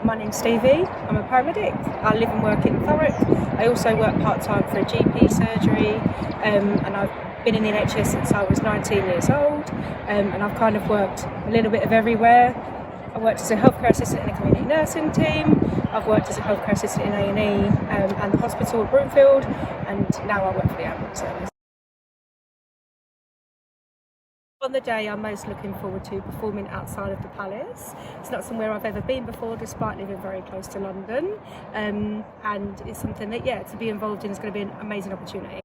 My name's Stevie, I'm a paramedic. I live and work in Thurrock. I also work part-time for a GP surgery, and I've been in the NHS since I was 19 years old, and I've kind of worked a little bit of everywhere. I worked as a healthcare assistant in a community nursing team, I've worked as a healthcare assistant in A&E and the hospital at Broomfield, and now I work for the ambulance service. On the day I'm most looking forward to performing outside of the Palace. It's not somewhere I've ever been before, despite living very close to London, and it's something that, to be involved in is going to be an amazing opportunity.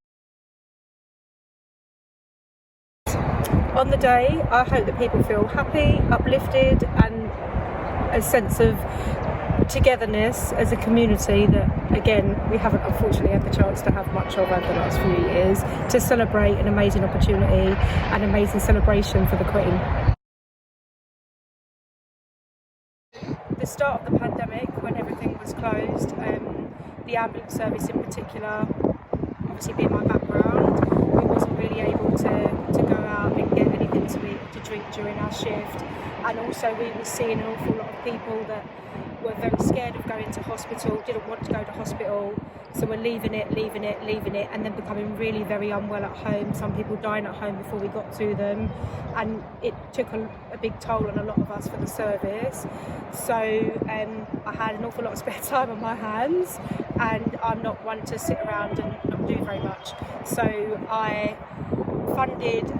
On the day, I hope that people feel happy, uplifted, and a sense of togetherness as a community that, again, we haven't unfortunately had the chance to have much of over the last few years, to celebrate an amazing opportunity, an amazing celebration for the Queen. The start of the pandemic, when everything was closed, the ambulance service in particular, obviously being my background, we wasn't really able to go out and get anything to eat or to drink during our shift, and also we were seeing an awful lot of people that were very scared of going to hospital, didn't want to go to hospital, so were leaving it, and then becoming really very unwell at home. Some people dying at home before we got to them, and it took a big toll on a lot of us for the service. So I had an awful lot of spare time on my hands, and I'm not one to sit around and not do very much. So I funded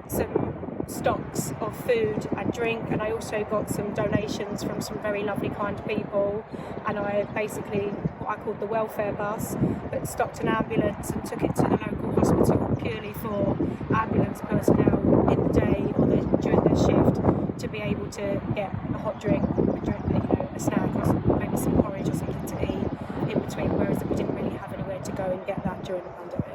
some stocks of food and drink, and I also got some donations from some very lovely kind people, and I basically, what I called the welfare bus, but stocked an ambulance and took it to the local hospital purely for ambulance personnel in the day or during their shift to be able to get a hot drink, a snack, or maybe some porridge or something to eat in between, whereas we didn't really have anywhere to go and get that during the pandemic.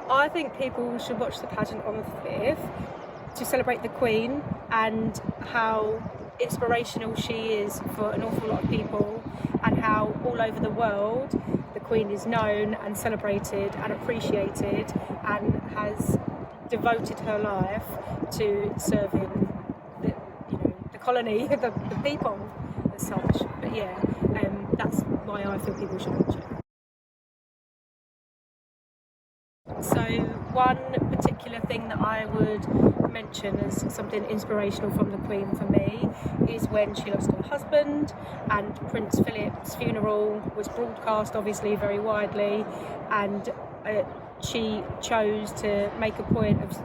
I think people should watch the pageant on the 5th to celebrate the Queen and how inspirational she is for an awful lot of people, and how all over the world the Queen is known and celebrated and appreciated and has devoted her life to serving the colony, the people as such. But that's why I feel people should watch it. So one particular thing that I would mention as something inspirational from the Queen for me is when she lost her husband, and Prince Philip's funeral was broadcast obviously very widely, and she chose to make a point of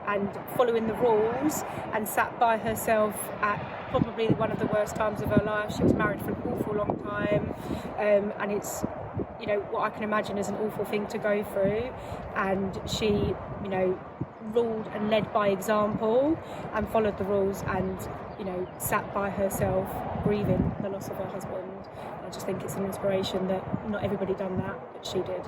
and following the rules, and sat by herself at probably one of the worst times of her life. She was married for an awful long time, and it's what I can imagine is an awful thing to go through, and she ruled and led by example and followed the rules, and sat by herself grieving the loss of her husband. I just think it's an inspiration that not everybody done that, but she did.